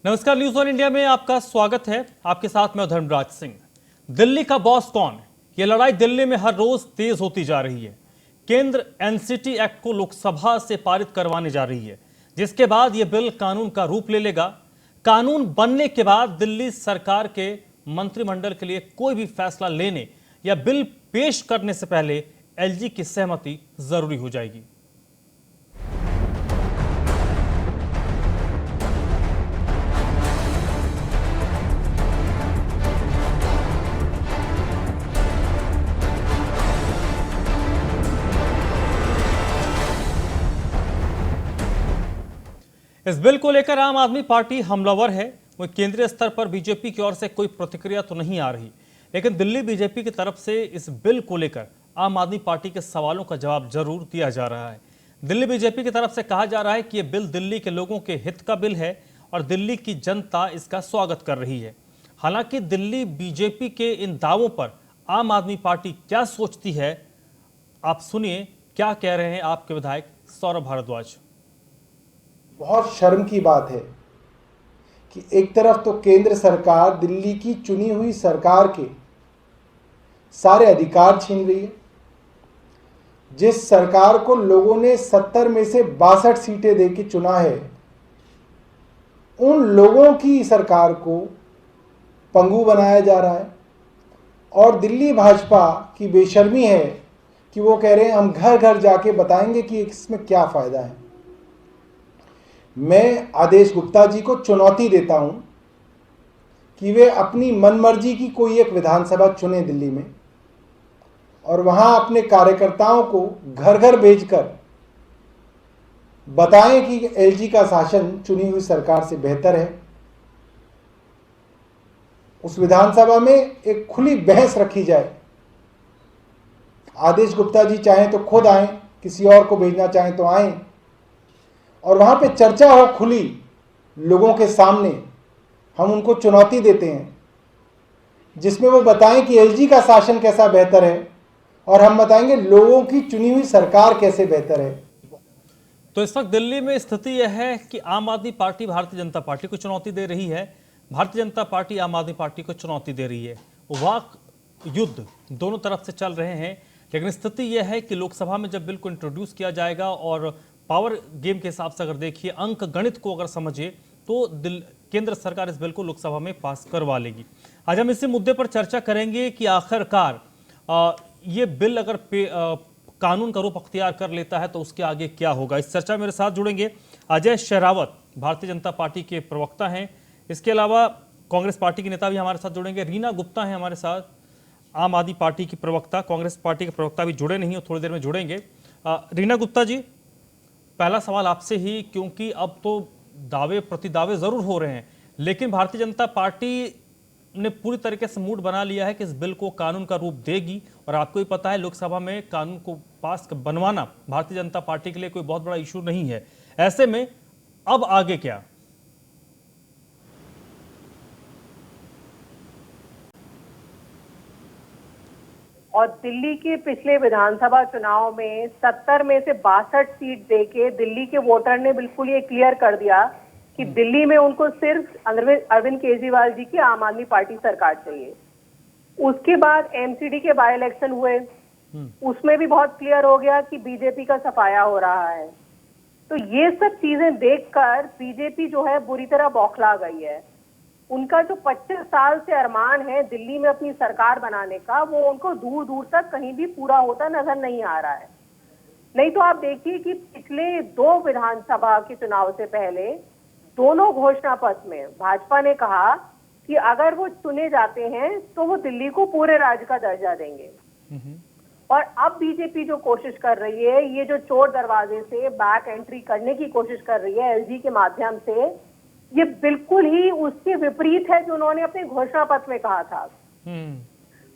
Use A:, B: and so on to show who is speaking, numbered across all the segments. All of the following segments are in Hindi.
A: नमस्कार, न्यूज ऑन इंडिया में आपका स्वागत है। आपके साथ मैं धर्मराज सिंह। दिल्ली का बॉस कौन? ये लड़ाई दिल्ली में हर रोज तेज होती जा रही है। केंद्र एनसीटी एक्ट को लोकसभा से पारित करवाने जा रही है, जिसके बाद यह बिल कानून का रूप ले लेगा। कानून बनने के बाद दिल्ली सरकार के मंत्रिमंडल के लिए कोई भी फैसला लेने या बिल पेश करने से पहले एलजी की सहमति जरूरी हो जाएगी। इस बिल को लेकर आम आदमी पार्टी हमलावर है। वही केंद्रीय स्तर पर बीजेपी की ओर से कोई प्रतिक्रिया तो नहीं आ रही, लेकिन दिल्ली बीजेपी की तरफ से इस बिल को लेकर आम आदमी पार्टी के सवालों का जवाब जरूर दिया जा रहा है। दिल्ली बीजेपी की तरफ से कहा जा रहा है कि यह बिल दिल्ली के लोगों के हित का बिल है और दिल्ली की जनता इसका स्वागत कर रही है। हालांकि दिल्ली बीजेपी के इन दावों पर आम आदमी पार्टी क्या सोचती है, आप सुनिए क्या कह रहे हैं आपके विधायक सौरभ भारद्वाज।
B: बहुत शर्म की बात है कि एक तरफ तो केंद्र सरकार दिल्ली की चुनी हुई सरकार के सारे अधिकार छीन रही है। जिस सरकार को लोगों ने 70 में से 62 सीटें देके चुना है, उन लोगों की सरकार को पंगु बनाया जा रहा है। और दिल्ली भाजपा की बेशर्मी है कि वो कह रहे हैं हम घर घर जाके बताएंगे कि इसमें क्या फ़ायदा है। मैं आदेश गुप्ता जी को चुनौती देता हूं कि वे अपनी मनमर्जी की कोई एक विधानसभा चुने दिल्ली में और वहां अपने कार्यकर्ताओं को घर घर भेजकर बताएं कि एलजी का शासन चुनी हुई सरकार से बेहतर है। उस विधानसभा में एक खुली बहस रखी जाए। आदेश गुप्ता जी चाहें तो खुद आएं, किसी और को भेजना चाहें तो आएं और वहां पे चर्चा हो खुली लोगों के सामने। हम उनको चुनौती देते हैं जिसमें वो बताएं कि एलजी का शासन कैसा बेहतर है और हम बताएंगे लोगों की चुनी हुई सरकार कैसे बेहतर है।
A: तो इस वक्त दिल्ली में स्थिति यह है कि आम आदमी पार्टी भारतीय जनता पार्टी को चुनौती दे रही है, भारतीय जनता पार्टी आम आदमी पार्टी को चुनौती दे रही है। वाक युद्ध दोनों तरफ से चल रहे हैं, लेकिन स्थिति यह है कि लोकसभा में जब बिल को इंट्रोड्यूस किया जाएगा और पावर गेम के हिसाब से अगर देखिए, अंक गणित को अगर समझिए, तो केंद्र सरकार इस बिल को लोकसभा में पास करवा लेगी। आज हम इसी मुद्दे पर चर्चा करेंगे कि आखिरकार ये बिल अगर कानून का रूप अख्तियार कर लेता है तो उसके आगे क्या होगा। इस चर्चा में मेरे साथ जुड़ेंगे अजय शेरावत, भारतीय जनता पार्टी के प्रवक्ता हैं। इसके अलावा कांग्रेस पार्टी के नेता भी हमारे साथ जुड़ेंगे। रीना गुप्ता हैं हमारे साथ, आम आदमी पार्टी की प्रवक्ता। कांग्रेस पार्टी के प्रवक्ता भी जुड़े नहीं हो, थोड़ी देर में जुड़ेंगे। रीना गुप्ता जी, पहला सवाल आपसे ही, क्योंकि अब तो दावे प्रति दावे जरूर हो रहे हैं, लेकिन भारतीय जनता पार्टी ने पूरी तरीके से मूड बना लिया है कि इस बिल को कानून का रूप देगी। और आपको ही पता है, लोकसभा में कानून को पास बनवाना भारतीय जनता पार्टी के लिए कोई बहुत बड़ा इशू नहीं है। ऐसे में अब आगे क्या?
C: और दिल्ली के पिछले विधानसभा चुनाव में 70 में से 62 सीट देके दिल्ली के वोटर ने बिल्कुल ये क्लियर कर दिया कि दिल्ली में उनको सिर्फ अरविंद केजरीवाल जी की आम आदमी पार्टी सरकार चाहिए। उसके बाद एमसीडी के बाय इलेक्शन हुए, उसमें भी बहुत क्लियर हो गया कि बीजेपी का सफाया हो रहा है। तो ये सब चीजें देखकर बीजेपी जो है बुरी तरह बौखला गई है। उनका जो 25 साल से अरमान है दिल्ली में अपनी सरकार बनाने का, वो उनको दूर दूर तक कहीं भी पूरा होता नजर नहीं आ रहा है। नहीं तो आप देखिए कि पिछले 2 विधानसभा के चुनाव से पहले दोनों घोषणा पत्र में भाजपा ने कहा कि अगर वो चुने जाते हैं तो वो दिल्ली को पूरे राज्य का दर्जा देंगे। और अब बीजेपी जो कोशिश कर रही है, ये जो चोर दरवाजे से बैक एंट्री करने की कोशिश कर रही है एलजी के माध्यम से, ये बिल्कुल ही उसके विपरीत है जो उन्होंने अपने घोषणा पत्र में कहा था।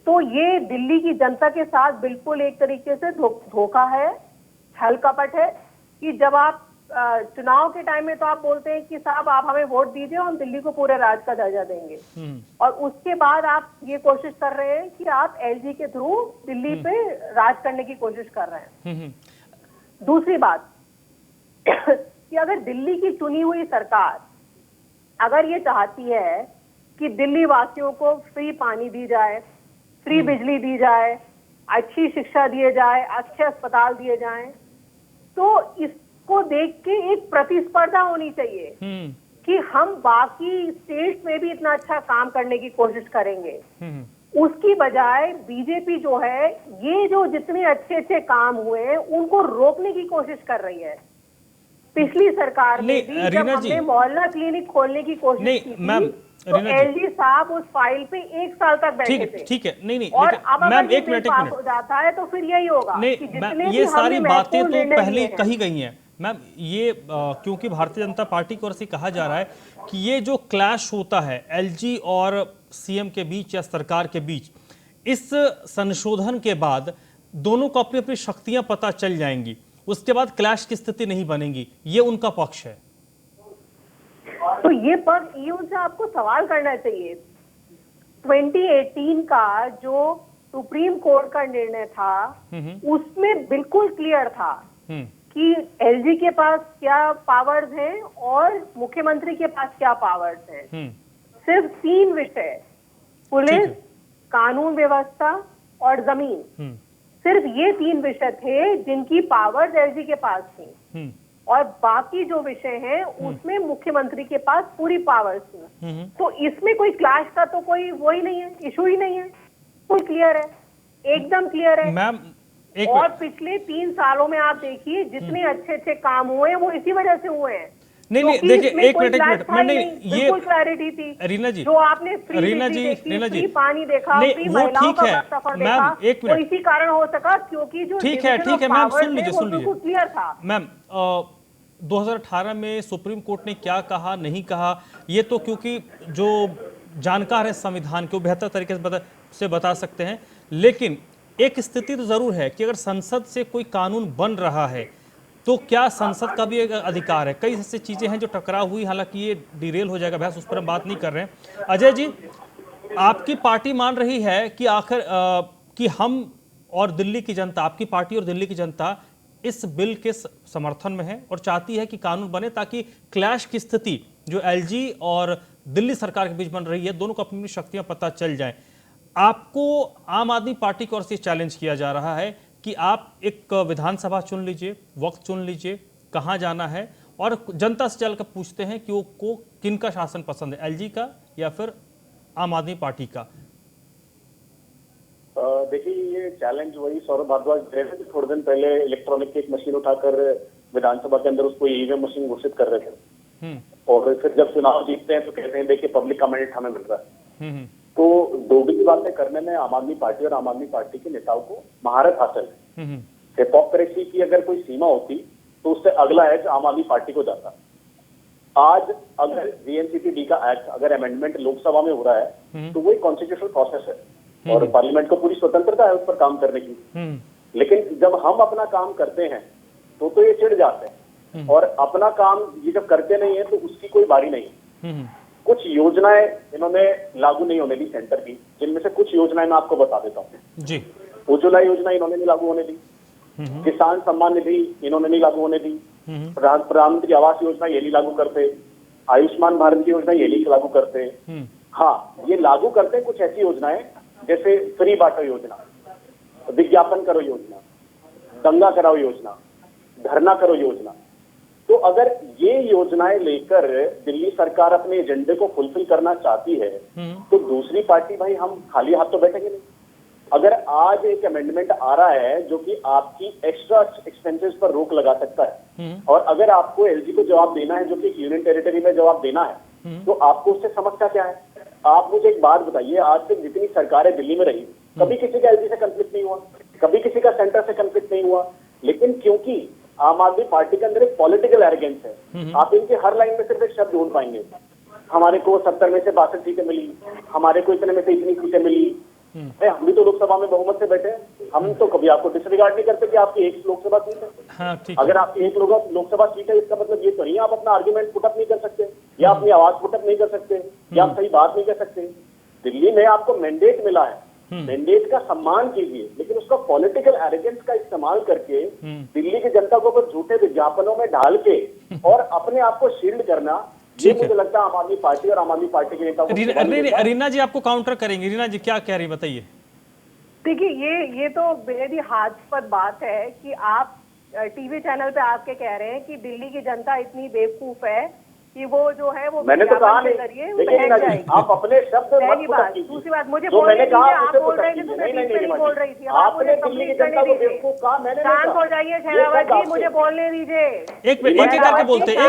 C: तो ये दिल्ली की जनता के साथ बिल्कुल एक तरीके से धोखा है, छल कपट है कि जब आप चुनाव के टाइम में तो आप बोलते हैं कि साहब आप हमें वोट दीजिए, हम दिल्ली को पूरे राज्य का दर्जा देंगे, और उसके बाद आप ये कोशिश कर रहे हैं कि आप एलजी के थ्रू दिल्ली पे राज करने की कोशिश कर रहे हैं। दूसरी बात कि अगर दिल्ली की चुनी हुई सरकार अगर ये चाहती है कि दिल्ली वासियों को फ्री पानी दी जाए, फ्री बिजली दी जाए, अच्छी शिक्षा दिए जाए, अच्छे अस्पताल दिए जाएं, तो इसको देख के एक प्रतिस्पर्धा होनी चाहिए कि हम बाकी स्टेट में भी इतना अच्छा काम करने की कोशिश करेंगे। उसकी बजाय बीजेपी जो है, ये जो जितने अच्छे अच्छे काम हुए उनको रोकने की कोशिश कर रही है। पिछली सरकार में
A: नहीं,
C: भी जब
A: रीना जी,
C: हमने मोहल्ला क्लिनिक खोलने की कोशिश
A: नहीं,
C: की
A: मैम,
C: थी, तो
A: रीना जी,
C: एलजी साहब उस फाइल पे 1 साल तक बैठे थे।
A: ठीक है, नहीं,
C: और
A: लेकिन
C: अब
A: मैम,
C: अगर ये
A: एक
C: बिल
A: मिनट,
C: पास हो जाता है तो फिर यही होगा
A: नहीं
C: कि
A: मैम,
C: जितने
A: ये
C: भी
A: सारी
C: हमने
A: बातें
C: महत्वपूर्ण
A: तो
C: निर्णय
A: पहले
C: लिए हैं,
A: कही गई हैं मैम। ये क्योंकि भारतीय जनता पार्टी की ओर से कहा जा रहा है कि ये जो क्लैश होता है एलजी और सीएम के बीच या सरकार के बीच, इस संशोधन के बाद दोनों को अपनी अपनी शक्तियां पता चल जाएंगी, उसके बाद क्लैश की स्थिति नहीं बनेगी, ये उनका पक्ष है।
C: तो ये उनसे आपको सवाल करना चाहिए। 2018 का जो सुप्रीम कोर्ट का निर्णय था उसमें बिल्कुल क्लियर था कि एलजी के पास क्या पावर्स हैं और मुख्यमंत्री के पास क्या पावर्स हैं। सिर्फ 3 विषय, पुलिस, कानून व्यवस्था और जमीन, सिर्फ ये 3 विषय थे जिनकी पावर्स एलजी के पास थी, और बाकी जो विषय हैं उसमें मुख्यमंत्री के पास पूरी पावर्स थी। तो इसमें कोई क्लैश का तो कोई वो ही नहीं है, इशू ही नहीं है, फुल क्लियर है, एकदम क्लियर है
A: मैम।
C: और पिछले 3 सालों में आप देखिए जितने अच्छे अच्छे काम हुए हैं वो इसी वजह से हुए हैं।
A: नहीं, देखिए, एक मिनट, नहीं, ये
C: बिल्कुल क्लैरिटी थी।
A: रीना जी,
C: जो आपने फ्री
A: रीना
C: बिजली
A: जी,
C: देखी,
A: रीना जी,
C: फ्री पानी देखा,
A: नहीं,
C: फ्री
A: वो
C: महिलाओं
A: ठीक
C: का
A: है
C: बस सफर
A: मैम,
C: देखा,
A: एक
C: वो
A: मिनट,
C: इसी कारण हो सका क्योंकि जो
A: ठीक है
C: division of
A: मैम,
C: powers
A: सुन लीजिए,
C: थे, वो बिल्कुल क्लियर था।
A: मैम। 2018 में सुप्रीम कोर्ट ने क्या कहा नहीं कहा, ये तो क्योंकि जो जानकार है संविधान के वो बेहतर तरीके से बता सकते हैं, लेकिन एक स्थिति तो जरूर है कि अगर संसद से कोई कानून बन रहा है तो क्या संसद का भी एक अधिकार है। कई ऐसी चीजें हैं जो टकराव हुई, हालांकि ये डिरेल हो जाएगा बहस, उस पर हम बात नहीं कर रहे हैं। अजय जी, आपकी पार्टी मान रही है कि आखिर कि हम और दिल्ली की जनता, आपकी पार्टी और दिल्ली की जनता इस बिल के समर्थन में है और चाहती है कि कानून बने ताकि क्लैश की स्थिति जो एलजी और दिल्ली सरकार के बीच बन रही है, दोनों को अपनी शक्तियां पता चल जाएं। आपको आम आदमी पार्टी की ओर से चैलेंज किया जा रहा है कि आप एक विधानसभा चुन लीजिए, वक्त चुन लीजिए कहां जाना है, और जनता से चलकर पूछते हैं कि वो को किन का शासन पसंद है, एलजी का या फिर आम आदमी पार्टी का।
D: देखिए, ये चैलेंज वही सौरभ भारद्वाज दे रहे थे। थोड़े दिन पहले इलेक्ट्रॉनिक की एक मशीन उठाकर विधानसभा के अंदर उसको ईवीएम मशीन घोषित कर रहे थे, और फिर जब चुनाव जीतते हैं तो कहते हैं देखिए पब्लिक का मैंडेट हमें मिल रहा है। तो दोगली बातें करने में आम आदमी पार्टी और आम आदमी पार्टी के नेताओं को महारत हासिल है। हिपोक्रेसी की अगर कोई सीमा होती तो उससे अगला एज आम आदमी पार्टी को जाता। आज अगर जीएनसीटी का एक्ट अगर अमेंडमेंट लोकसभा में हो रहा है तो वो एक कॉन्स्टिट्यूशनल प्रोसेस है और पार्लियामेंट को पूरी स्वतंत्रता है उस पर काम करने की। लेकिन जब हम अपना काम करते हैं तो ये चिढ़ जाते हैं, और अपना काम ये जब करते नहीं है तो उसकी कोई बारी नहीं। कुछ योजनाएं इन्होंने लागू नहीं होने दी सेंटर की, जिनमें से कुछ योजनाएं मैं आपको बता देता हूँ जी। उज्ज्वला योजना इन्होंने नहीं लागू होने दी, किसान सम्मान निधि इन्होंने नहीं लागू होने दी, प्रधानमंत्री आवास योजना ये नहीं लागू करते, आयुष्मान भारत की योजना ये नहीं लागू करते। हाँ, ये लागू करते हैं कुछ ऐसी योजनाएं जैसे फ्री बांटो योजना, विज्ञापन करो योजना, दंगा कराओ योजना, धरना करो योजना। तो अगर ये योजनाएं लेकर दिल्ली सरकार अपने एजेंडे को फुलफिल करना चाहती है तो दूसरी पार्टी भाई हम खाली हाथ तो बैठेंगे नहीं। अगर आज एक अमेंडमेंट आ रहा है जो कि आपकी एक्स्ट्रा एक्सपेंसेस पर रोक लगा सकता है, और अगर आपको एलजी को जवाब देना है जो कि यूनियन टेरिटरी में जवाब देना है, तो आपको उससे समस्या क्या है? आप मुझे एक बात बताइए, आज तक जितनी सरकारें दिल्ली में रही कभी किसी का एलजी से कंफ्लिक्ट नहीं हुआ, कभी किसी का सेंटर से कंफ्लिक्ट नहीं हुआ। लेकिन क्योंकि आम आदमी पार्टी के अंदर एक पॉलिटिकल एरोगेंस है, आप इनके हर लाइन में सिर्फ एक शब्द ढूंढ पाएंगे, हमारे को 70 में से 62 सीटें मिली, हमारे को इतने में से इतनी सीटें मिली। हम भी तो लोकसभा में बहुमत से बैठे, हम तो कभी आपको डिसरिगार्ड नहीं करते कि आपकी एक लोकसभा सीट है। हाँ, अगर आपकी एक लोकसभा सीट है इसका मतलब ये तो नहीं आप अपना आर्ग्यूमेंट पुटअप नहीं कर सकते, या अपनी आवाज पुटअप नहीं कर सकते, या आप सही बात नहीं कर सकते। दिल्ली में आपको मैंडेट मिला है, मैंडेट का सम्मान कीजिए, लेकिन उसका पॉलिटिकल एरोगेंस का इस्तेमाल करके दिल्ली की जनता को ऊपर झूठे विज्ञापनों में ढाल के और अपने आप को शील्ड करना, ये मुझे लगता है आम आदमी पार्टी और आम आदमी पार्टी के नेताओं को
A: नहीं, रीना जी आपको काउंटर करेंगे। रीना जी क्या कह रही बताइए।
C: देखिए ये तो बेहद ही हास्यास्पद बात है कि आप टीवी चैनल पे आके कह रहे हैं कि दिल्ली की जनता इतनी बेवकूफ है कि वो जो है वो
D: मैंने तो कहा नहीं,
C: बहक जाएगी।
D: आप अपने शब्द
C: पहली बात। दूसरी बात, मुझे बोलने दीजिए, आप बोल रहे थे तो मैं बीच में नहीं बोल रही थी। आप मुझे कंप्लीट करने दीजिए। शांत हो जाइए शहनावाज जी, मुझे बोलने दीजिए।
A: एक एक करके बोलते हैं,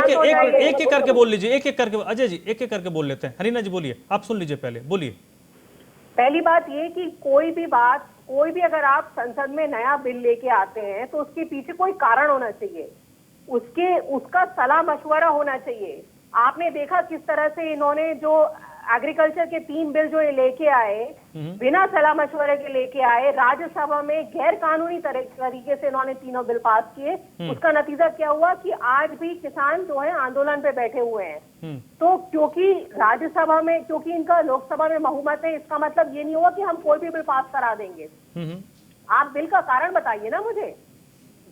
A: एक करके बोल लीजिए, एक करके। अजय जी एक करके बोल लेते हैं। रीना जी बोलिए, आप सुन लीजिए, पहले बोलिए।
C: पहली बात ये कि कोई भी अगर आप संसद में नया बिल लेके आते हैं तो उसके पीछे कोई कारण होना चाहिए, उसका सलाह मशवरा होना चाहिए। आपने देखा किस तरह से इन्होंने जो एग्रीकल्चर के 3 बिल जो ये लेके आए, बिना सलाह मशवरे के लेके आए, राज्यसभा में गैर कानूनी तरीके से इन्होंने तीनों बिल पास किए। उसका नतीजा क्या हुआ कि आज भी किसान जो है आंदोलन पे बैठे हुए हैं। तो क्योंकि राज्यसभा में, क्योंकि इनका लोकसभा में बहुमत है, इसका मतलब ये नहीं हुआ कि हम कोई भी बिल पास करा देंगे। आप बिल का कारण बताइए ना मुझे।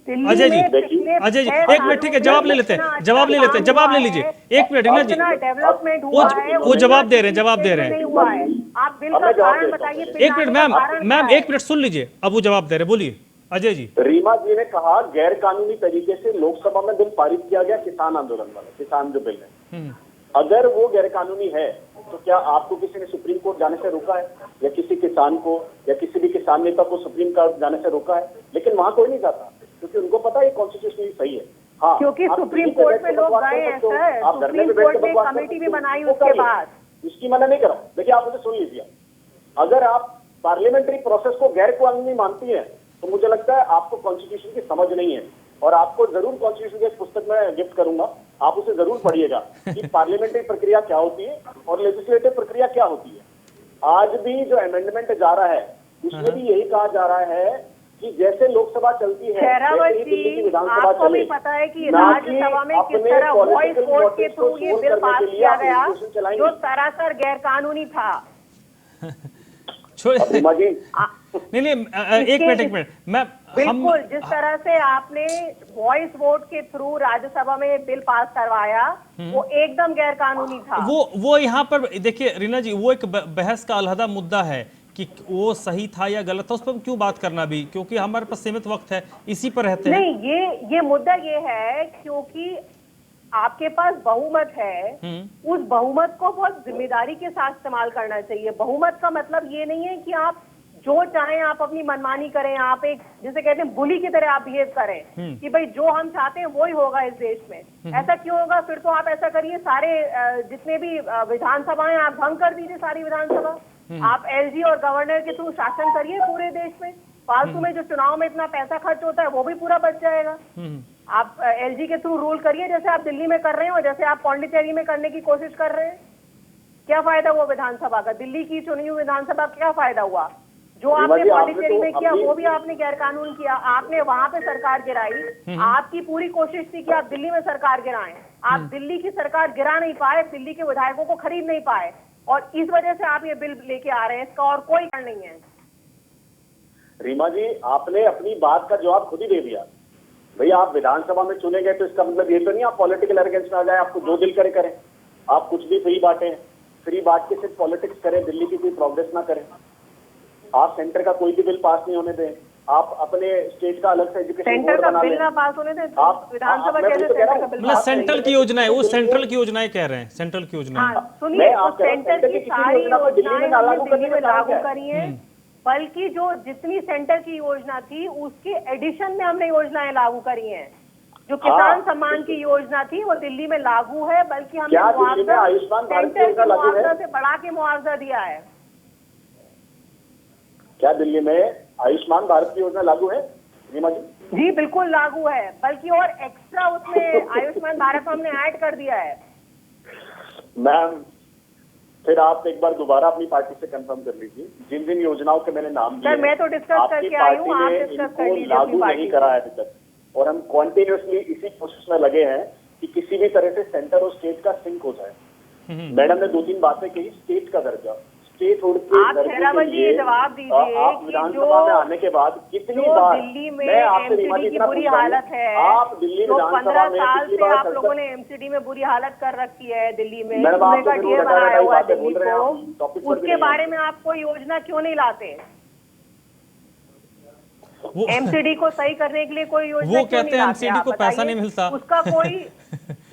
A: अजय जी एक मिनट, ठीक है, जवाब ले लेते हैं, जवाब ले लीजिए। एक मिनट रीना जी,
C: डेवलपमेंट हुआ है
A: वो जवाब दे रहे हैं।
C: नहीं हुआ है। आप बिल का कारण बताइए।
A: एक मिनट मैम एक मिनट सुन लीजिए, अब वो जवाब दे रहे हैं, बोलिए अजय जी।
D: रीमा जी ने कहा गैर कानूनी तरीके से लोकसभा में बिल पारित किया गया, किसान आंदोलन वाला, किसान जो बिल है, अगर वो गैर कानूनी है तो क्या आपको किसी ने सुप्रीम कोर्ट जाने से रोका है, या किसी किसान को या किसी भी किसान नेता को सुप्रीम कोर्ट जाने से रोका है? लेकिन वहां कोई नहीं जाता क्योंकि उनको पता है कॉन्स्टिट्यूशनली सही है। हाँ,
C: क्योंकि सुप्रीम कोर्ट में लोग गए हैं सर, सुप्रीम कोर्ट ने कमेटी भी बनाई उसके बाद।
D: इसकी मना नहीं कर रहा हूं। देखिए आप मुझे सुन लीजिए, अगर आप पार्लियामेंट्री प्रोसेस को गैर कानूनी मानती है तो मुझे लगता है आपको कॉन्स्टिट्यूशन की समझ नहीं है, और आपको जरूर कॉन्स्टिट्यूशन की एक पुस्तक में गिफ्ट करूंगा, आप उसे जरूर पढ़िएगा कि पार्लियामेंट्री प्रक्रिया क्या होती है और लेजिस्लेटिव प्रक्रिया क्या होती है। आज भी जो अमेंडमेंट जा रहा है उसमें भी यही कहा जा रहा है कि जैसे लोकसभा चलती है,
C: आपको भी पता है कि राज्यसभा में किस तरह वॉइस वोट के थ्रू ये बिल पास किया गया जो सरासर गैर कानूनी था।
A: नहीं एक मिनट मैं
C: बिल्कुल जिस तरह से आपने वॉइस वोट के थ्रू राज्यसभा में बिल पास करवाया वो एकदम गैर कानूनी था।
A: वो यहाँ पर देखिए रीना जी, वो एक बहस का अलहदा मुद्दा है कि वो सही था या गलत था, उस पर क्यों बात करना भी, क्योंकि हमारे पास सीमित वक्त है, इसी पर रहते हैं।
C: नहीं, ये मुद्दा ये है क्योंकि आपके पास बहुमत है, उस बहुमत को बहुत जिम्मेदारी के साथ इस्तेमाल करना चाहिए। बहुमत का मतलब ये नहीं है कि आप जो चाहें आप अपनी मनमानी करें, आप एक जिसे कहते हैं बुली की तरह आप बिहेव करें कि भाई जो हम चाहते हैं वही होगा इस देश में। ऐसा क्यों होगा? फिर तो आप ऐसा करिए, सारे जितने भी विधानसभाएं आप भंग कर दीजिए, सारी विधानसभा आप एलजी और गवर्नर के थ्रू शासन करिए पूरे देश में। फालतू में जो चुनाव में इतना पैसा खर्च होता है वो भी पूरा बच जाएगा। आप एलजी के थ्रू रूल करिए जैसे आप दिल्ली में कर रहे हैं और जैसे आप पौंडीचेरी में करने की कोशिश कर रहे हैं। क्या फायदा हुआ विधानसभा का? दिल्ली की चुनी हुई विधानसभा क्या फायदा हुआ? जो आपने पौंडीचेरी में किया वो भी आपने गैर कानून किया, आपने वहां पे सरकार गिराई। आपकी पूरी कोशिश थी कि आप दिल्ली में सरकार गिराएं, आप दिल्ली की सरकार गिरा नहीं पाए, दिल्ली के विधायकों को खरीद नहीं पाए, और इस वजह से आप ये बिल लेके आ रहे हैं। इसका और कोई कारण नहीं है।
D: रीमा जी, आपने अपनी बात का जवाब खुद ही दे दिया। भैया आप विधानसभा में चुने गए तो इसका मतलब ये तो नहीं आप पॉलिटिकल एरोगेंस में आ जाए, आपको जो दिल करे करें, आप कुछ भी फ्री बांटे, फ्री बांट के सिर्फ पॉलिटिक्स करें, दिल्ली की कोई प्रोग्रेस ना करें। आप सेंटर का कोई भी बिल पास नहीं होने दें, आप अपने स्टेट का अलग से एजुकेशन बोर्ड बना लें।
C: पास होने दें,
D: आप
C: विधानसभा कैसे
A: मतलब सेंट्रल की योजना है, वो सेंट्रल की योजनाएं कह रहे हैं, सेंट्रल की योजना।
C: सुनिए, सेंटर की सारी योजनाएं दिल्ली में लागू करी है, बल्कि जो जितनी सेंटर की योजना थी उसके एडिशन में हमने योजनाएं लागू करी हैं। जो किसान सम्मान की योजना थी वो दिल्ली में लागू है, बल्कि हमने सेंटर के मुआवजा से बढ़ा के मुआवजा दिया है।
D: क्या दिल्ली में आयुष्मान भारत की योजना लागू है रीमा जी?
C: जी बिल्कुल लागू है, बल्कि और एक्स्ट्रा उसमें आयुष्मान भारत हमने ऐड कर दिया है।
D: मैम फिर आप एक बार दोबारा अपनी पार्टी से कंफर्म कर लीजिए जिन जिन योजनाओं के मैंने नाम दिए,
C: मैं तो डिस्कस करके आई हूँ, आप डिस्कस कर लीजिए।
D: लागू नहीं करा है अभी तक, और हम कॉन्टिन्यूसली इसी कोशिश में लगे हैं कि किसी भी तरह से सेंटर और स्टेट का सिंक हो जाए। मैडम ने 2-3 बातें कही, स्टेट का दर्जा, स्टेट होल्ड के
C: आप शेरावत जी ये जवाब दीजिए
D: आप
C: कि
D: विधानसभा में आने के बाद कितनी
C: जो
D: बार
C: दिल्ली में
D: मैं आपसे रीमा जी
C: एमसीडी की
D: इतना
C: बुरी
D: पूछ रहा हूं,
C: हालत है,
D: आप दिल्ली
C: जो
D: विधानसभा
C: 15
D: में
C: साल
D: पिछली
C: से
D: बार
C: आप लोगों ने एमसीडी में बुरी हालत कर रखी है दिल्ली में,
D: मैडम, आप तो
C: का
D: फिर
C: ढेर
D: रटा
C: बनाया
D: रटाई
C: हुआ है
D: बातें
C: दिल्ली
D: बोल रहे हैं,
C: को,
D: आप टॉपिक पर भी
C: उसके
D: नहीं
C: बारे
D: आए।
C: में आप कोई योजना क्यों नहीं लाते?
A: वो
C: एमसीडी को सही करने के लिए कोई योजना
A: वो
C: क्यों
A: कहते
C: नहीं
A: हैं
C: लाते?
A: MCD
C: आप
A: को पैसा
C: बताइए।
A: नहीं मिलता।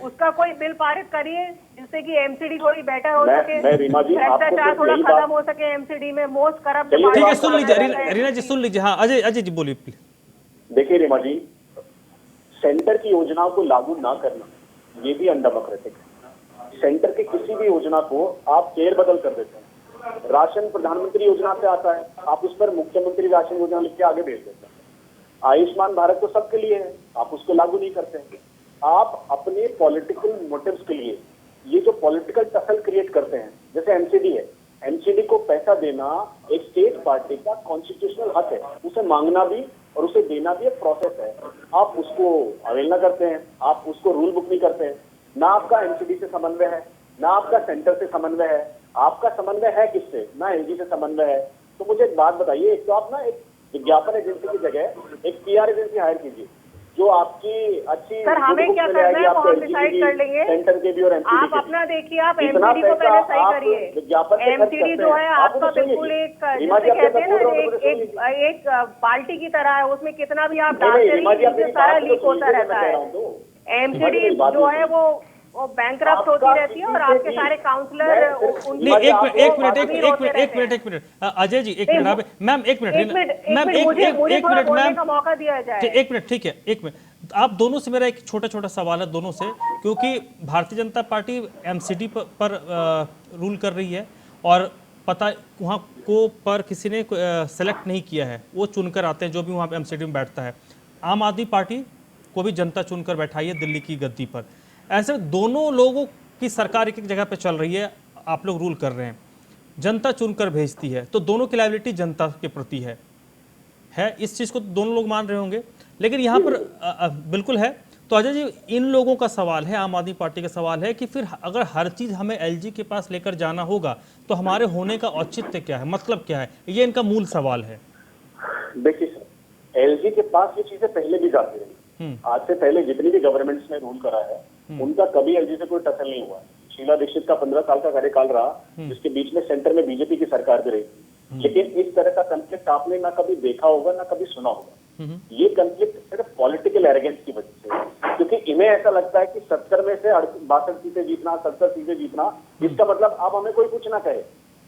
C: उसका कोई बिल पारित करिए जिससे कि एमसीडी थोड़ी बेटर हो सके,
D: मैं रीमा जी, आपको
C: भ्रष्टाचार
D: सिर्फ
C: थोड़ा
D: यही
C: खत्म
D: बात-
C: हो सके एमसीडी में, मोस्ट करप्ट
D: चलिए,
A: ठीक है,
D: बात
A: सुन
D: कर
A: लीजिए
D: रहे हैं।
A: रीना जी, सुन लीजिए। हाँ, अजय जी बोलिए प्लीज।
D: देखिए रीमा जी, सेंटर की योजनाओं को लागू ना करना ये भी अनडेमोक्रेटिक है। सेंटर की किसी भी योजना को आप फेर बदल कर देते हैं। राशन प्रधानमंत्री योजना से आता है, आप उस पर मुख्यमंत्री राशन योजना लिख के आगे भेज देते हैं। आयुष्मान भारत तो सबके लिए है, आप उसको लागू नहीं करते हैं। आप अपने पॉलिटिकल मोटिव्स के लिए ये जो पॉलिटिकल टसल क्रिएट करते हैं, जैसे एमसीडी है, एमसीडी को पैसा देना एक स्टेट पार्टी का कॉन्स्टिट्यूशनल हक है, उसे मांगना भी और उसे देना भी एक प्रोसेस है। आप उसको अवेलना करते हैं, आप उसको रूल बुक नहीं करते हैं। ना आपका एमसीडी से समन्वय है, ना आपका सेंटर से समन्वय है, आपका समन्वय है किससे? ना एलजी से समन्वय है। तो मुझे एक बात बताइए, एक तो आप ना एक विज्ञापन एजेंसी की जगह एक पीआर एजेंसी हायर कीजिए जो आपकी अच्छी
C: सर हमें क्या करना है वो हम डिसाइड कर लेंगे।
D: सेंटर के भी और एमसीडी
C: आप अपना देखिए, आप एमसीडी को पहले सही करिए। एमसीडी जो है आपका बिल्कुल एक जिसे कहते हैं ना एक बाल्टी की तरह है, उसमें कितना भी आप डालते रहिए सारा लीक होता रहता है। एमसीडी जो है वो बैंकरप्ट होती रहती है और आपके सारे काउंसलर
A: नहीं, एक मिनट अजय जी, एक मिनट मैम, एक मिनट मैम, एक मिनट मैम
C: का मौका दिया जाए।
A: एक मिनट, ठीक है, एक मिनट। आप दोनों से मेरा एक छोटा छोटा सवाल है दोनों से, क्योंकि भारतीय जनता पार्टी एमसीडी पर रूल कर रही है और पता वहाँ को पर किसी ने सेलेक्ट नहीं किया है, वो चुनकर आते हैं जो भी वहाँ एमसीडी में बैठता है। आम आदमी पार्टी को भी जनता चुनकर बैठाई है दिल्ली की गद्दी पर। ऐसे दोनों लोगों की सरकार एक एक जगह पे चल रही है, आप लोग रूल कर रहे हैं, जनता चुनकर भेजती है, तो दोनों की लायबिलिटी जनता के प्रति है। इस चीज़ को दोनों लोग मान रहे होंगे, लेकिन यहाँ पर बिल्कुल है। तो अजय जी, इन लोगों का सवाल है, आम आदमी पार्टी का सवाल है कि फिर अगर हर चीज़ हमें एलजी के पास लेकर जाना होगा तो हमारे होने का औचित्य क्या है, मतलब क्या है, ये इनका मूल सवाल है।
D: देखिए सर, एलजी के पास ये चीजें पहले भी जाती रही। आज से पहले जितनी भी गवर्नमेंट्स ने रूल करा है उनका कभी एलजी से कोई टसल नहीं हुआ। शीला दीक्षित का 15 साल का कार्यकाल रहा, जिसके बीच में सेंटर में बीजेपी की सरकार भी रही, लेकिन इस तरह का कंफ्लिक्ट आपने ना कभी देखा होगा ना कभी सुना होगा। ये कंफ्लिक्ट सिर्फ पॉलिटिकल एरोगेंस की वजह से, क्योंकि इन्हें ऐसा लगता है कि 70 में से 62 सीटें जीतना, 70 सीटें जीतना, इसका मतलब अब हमें कोई कुछ ना कहे,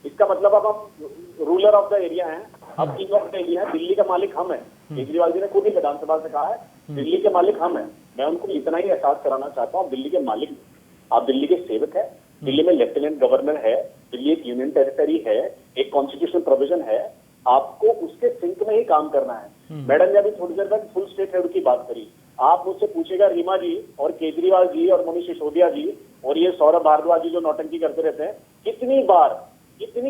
D: इसका मतलब अब हम रूलर ऑफ द एरिया हैं, अब किंग ऑफ द एरिया है, दिल्ली का मालिक हम है। केजरीवाल जी ने खुद ही विधानसभा से कहा है दिल्ली के मालिक हम हैं। मैं उनको इतना ही एहसास कराना चाहता हूँ, दिल्ली के मालिक, आप दिल्ली के सेवक है, दिल्ली में लेफ्टिनेंट गवर्नर है, दिल्ली एक यूनियन टेरिटरी है, एक कॉन्स्टिट्यूशनल प्रोविजन है, आपको उसके सिंक में ही काम करना है। मैडम ने अभी थोड़ी देर बाद फुल स्टेट हेड की बात करी, आप मुझसे पूछेगा रीमा जी और केजरीवाल जी और मनीष सिसोदिया जी और ये सौरभ भारद्वाज जी जो नौटंकी करते रहते हैं, कितनी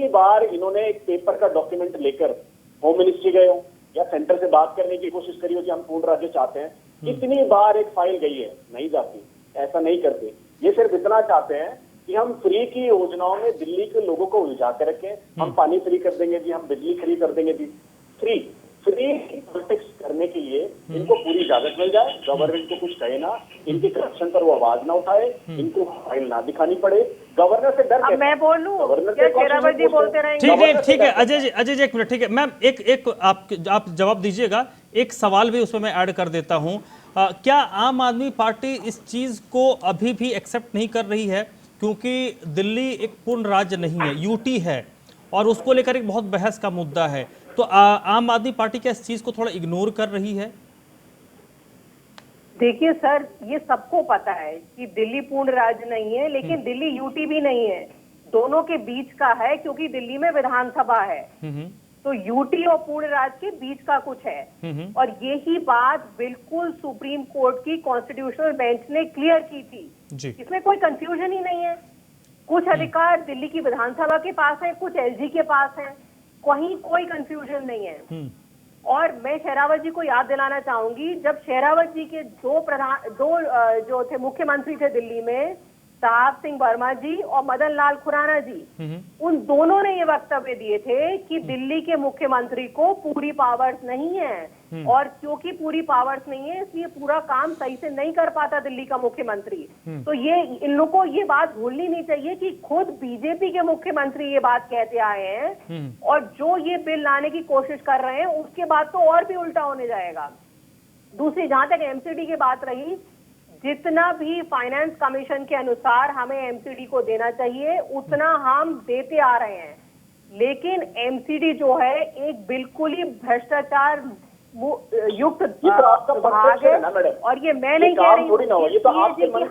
D: बार इन्होंने एक पेपर का डॉक्यूमेंट लेकर होम मिनिस्ट्री गए हो या सेंटर से बात करने की कोशिश करी हो कि हम पूर्ण राज्य चाहते हैं, कितनी बार एक फाइल गई है, नहीं जाती, ऐसा नहीं करते। ये सिर्फ इतना चाहते हैं कि हम फ्री की योजनाओं में दिल्ली के लोगों को उलझा कर रखें, हम पानी फ्री कर देंगे जी, हम बिजली फ्री कर देंगे जी। फ्री पॉलिटिक्स करने के लिए इनको पूरी इजाजत मिल जाए, गवर्नमेंट को कुछ कहे ना, इनके करप्शन पर वो आवाज ना उठाए, इनको फाइल ना दिखानी पड़े, गवर्नर से डर।
C: अब मैं बोलूं क्या शेरावत जी बोलते रहेंगे?
A: ठीक है अजय जी एक मिनट, ठीक है मैम, एक आप जवाब दीजिएगा, एक सवाल भी उसमें मैं ऐड कर देता हूं। क्या आम आदमी पार्टी इस चीज को अभी भी एक्सेप्ट नहीं कर रही है, क्योंकि दिल्ली एक पूर्ण राज्य नहीं है, यूटी है, और उसको लेकर एक बहुत बहस का मुद्दा है, तो आम आदमी पार्टी क्या इस चीज को थोड़ा इग्नोर कर रही है?
C: देखिए सर, ये सबको पता है कि दिल्ली पूर्ण राज्य नहीं है, लेकिन दिल्ली यूटी भी नहीं है, दोनों के बीच का है, क्योंकि दिल्ली में विधानसभा है, तो यूटी और पूर्ण राज्य के बीच का कुछ है। और यही बात बिल्कुल सुप्रीम कोर्ट की कॉन्स्टिट्यूशनल बेंच ने क्लियर की थी, इसमें कोई कंफ्यूजन ही नहीं है। कुछ अधिकार दिल्ली की विधानसभा के पास है, कुछ एलजी के पास है, कहीं कोई कंफ्यूजन नहीं है। और मैं शेरावत जी को याद दिलाना चाहूंगी, जब शेरावत जी के दो जो थे मुख्यमंत्री थे दिल्ली में, साहब सिंह वर्मा जी और मदन लाल खुराना जी, उन दोनों ने ये वक्तव्य दिए थे कि दिल्ली के मुख्यमंत्री को पूरी पावर्स नहीं है, और क्योंकि पूरी पावर्स नहीं है इसलिए पूरा काम सही से नहीं कर पाता दिल्ली का मुख्यमंत्री। तो ये इन लोगों को ये बात भूलनी नहीं चाहिए कि खुद बीजेपी के मुख्यमंत्री ये बात कहते आए हैं, और जो ये बिल लाने की कोशिश कर रहे हैं उसके बाद तो और भी उल्टा होने जाएगा। दूसरी, जहां तक एमसीडी की बात रही, जितना भी फाइनेंस कमीशन के अनुसार हमें एमसीडी को देना चाहिए उतना हम देते आ रहे हैं, लेकिन एमसीडी जो है एक बिल्कुल ही भ्रष्टाचार युक्त विभाग है। और ये मैं नहीं कह रही हूँ,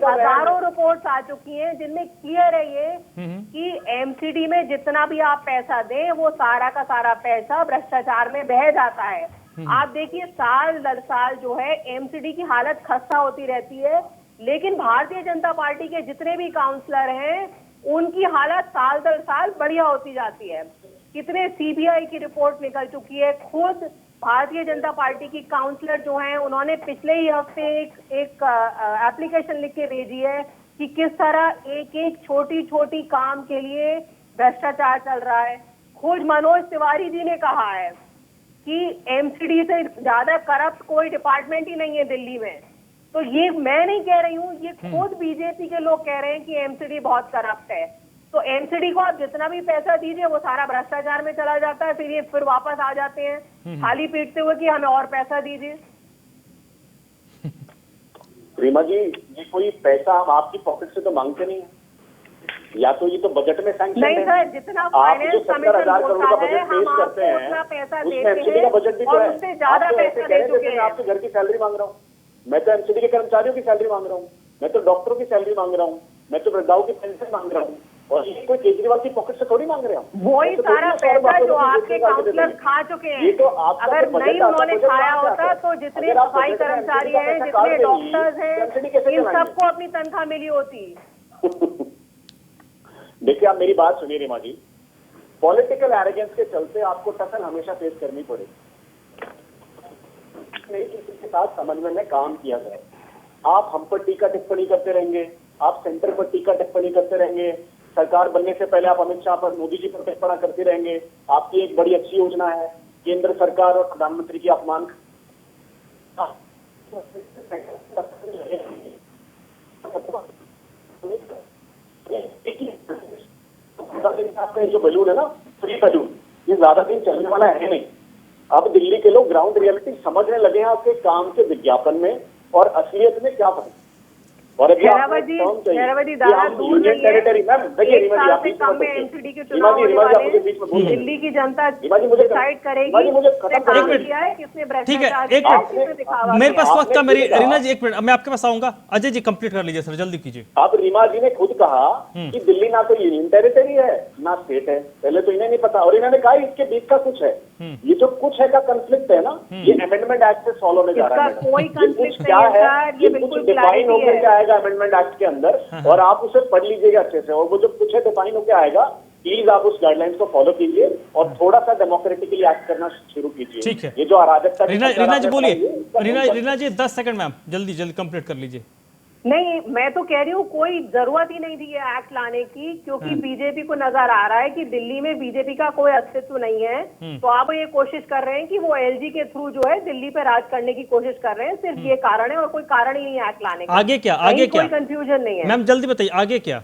C: हजारों रिपोर्ट्स आ चुकी हैं जिनमें क्लियर है ये कि एमसीडी में जितना भी आप पैसा दें वो सारा का सारा पैसा भ्रष्टाचार में बह जाता है। आप देखिए साल दर साल जो है एमसीडी की हालत खस्ता होती रहती है, लेकिन भारतीय जनता पार्टी के जितने भी काउंसलर हैं उनकी हालत साल दर साल बढ़िया होती जाती है। कितने सीबीआई की रिपोर्ट निकल चुकी है, खुद भारतीय जनता पार्टी की काउंसलर जो हैं उन्होंने पिछले ही हफ्ते एक एप्लीकेशन लिख के भेजी है कि किस तरह एक एक छोटी छोटी काम के लिए भ्रष्टाचार चल रहा है। खुद मनोज तिवारी जी ने कहा है कि एमसीडी से ज्यादा करप्ट कोई डिपार्टमेंट ही नहीं है दिल्ली में। तो ये मैं नहीं कह रही हूँ, ये खुद बीजेपी के लोग कह रहे हैं कि एमसीडी बहुत करप्ट है। तो एमसीडी को आप जितना भी पैसा दीजिए वो सारा भ्रष्टाचार में चला जाता है, फिर ये फिर वापस आ जाते हैं खाली पीटते हुए कि हमें और पैसा दीजिए।
D: रीमा जी, ये कोई पैसा हम आपकी पॉकेट से तो मांगते नहीं है, या तो ये तो बजट में सैंक्शन
C: नहीं सर, जितना फाइनेंस कमीशन बोलता है हम आपको उतना पैसा देते हैं और उससे ज्यादा पैसा दे चुके हैं।
D: आपके घर की सैलरी मांग रहा हूँ, मैं तो एमसीडी के कर्मचारियों की सैलरी मांग रहा हूँ, मैं तो डॉक्टरों की सैलरी मांग रहा हूँ, मैं तो वृद्धाओं की पेंशन मांग रहा हूँ, और ये कोई केजरीवाल की पॉकेट से थोड़ी मांग रहे हैं।
C: वही सारा पैसा जो आपके काउंसलर खा चुके हैं, अगर नहीं उन्होंने खाया होता तो जितने सफाई कर्मचारी हैं, जितने डॉक्टर्स हैं, इन सबको अपनी तनख्वाह मिली होती।
D: देखिए, आप मेरी बात सुनिए रीमा जी, पॉलिटिकल एरोगेंस के चलते आपको टसल हमेशा फेस करनी पड़ेगी। नहीं, किसी के साथ समन्वय में काम किया जाए। आप हम पर टीका टिप्पणी करते रहेंगे, आप सेंटर पर टीका टिप्पणी करते रहेंगे, सरकार बनने से पहले आप अमित शाह पर, मोदी जी पर टिप्पणी करते रहेंगे। आपकी एक बड़ी अच्छी योजना है केंद्र सरकार और प्रधानमंत्री की अपमान। आपका जो बैलून है ना, फ्री बैलून, ये ज्यादा दिन चलने वाला है नहीं। अब दिल्ली के लोग ग्राउंड रियलिटी समझने लगे हैं आपके काम के विज्ञापन में और असलियत में क्या फर्क। और अभी
C: दिल्ली की जनता डिसाइड करेगी किसने भ्रष्टाचार किया है, किसने दिखावा।
A: मेरे पास वक्त था मेरी रीना जी, एक मिनट मैं आपके पास आऊंगा। अजय जी कंप्लीट कर लीजिए सर, जल्दी कीजिए।
D: अब रीमा जी ने खुद कहा कि दिल्ली ना तो यूनियन टेरिटरी है ना स्टेट है, पहले तो इन्हें नहीं पता, और इन्होंने कहा इसके बीच का कुछ है। ये जो कुछ है का कंफ्लिक्ट है ना, ये अमेंडमेंट एक्ट से सॉल्व होने जा रहा है।
C: कोई कंफ्लिक्ट
D: क्या है,
C: ये बिल्कुल
D: डिफाइन होकर क्या आएगा अमेंडमेंट एक्ट के अंदर, और आप उसे पढ़ लीजिएगा अच्छे से, और वो जो कुछ है डिफाइन होकर आएगा, प्लीज आप उस गाइडलाइंस को फॉलो कीजिए और थोड़ा सा डेमोक्रेटिकली एक्ट करना शुरू कीजिए।
A: ठीक है,
D: ये जो अराजकता।
A: रीना जी बोलिए, रीना जी 10 सेकंड में आप जल्दी जल्दी कंप्लीट कर लीजिए।
C: नहीं, मैं तो कह रही हूँ कोई जरूरत ही नहीं थी ये एक्ट लाने की, क्योंकि बीजेपी को नजर आ रहा है कि दिल्ली में बीजेपी का कोई अस्तित्व नहीं है। तो आप ये कोशिश कर रहे हैं कि वो एलजी के थ्रू जो है दिल्ली पे राज करने की कोशिश कर रहे हैं, सिर्फ ये कारण है और कोई कारण ही नहीं है एक्ट लाने का।
A: आगे क्या, आगे क्या,
C: कोई कंफ्यूजन नहीं है।
A: मैम जल्दी बताइए आगे क्या,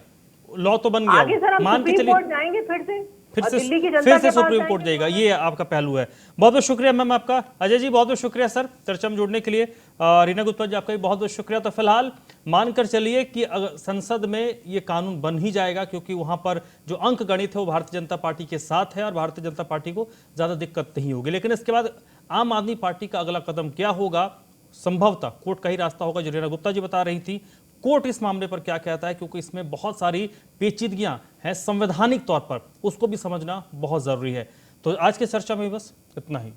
A: लॉ तो बन गया,
C: आगे सर हम सुप्रीम कोर्ट जाएंगे फिर से
A: सुप्रीम कोर्ट जाएगा, ये आपका पहलू है। बहुत बहुत शुक्रिया मैम आपका। अजय जी बहुत बहुत शुक्रिया सर चर्चा में जुड़ने के लिए। रीना गुप्ता जी आपका भी बहुत बहुत शुक्रिया। तो फिलहाल मानकर चलिए कि संसद में ये कानून बन ही जाएगा, क्योंकि वहां पर जो अंक गणित है वो भारतीय जनता पार्टी के साथ है और भारतीय जनता पार्टी को ज्यादा दिक्कत नहीं होगी। लेकिन इसके बाद आम आदमी पार्टी का अगला कदम क्या होगा, संभवतः कोर्ट का ही रास्ता होगा, जो रीना गुप्ता जी बता रही थी। कोर्ट इस मामले पर क्या कहता है, क्योंकि इसमें बहुत सारी पेचीदगियां हैं संवैधानिक तौर पर, उसको भी समझना बहुत जरूरी है। तो आज की चर्चा में बस इतना ही।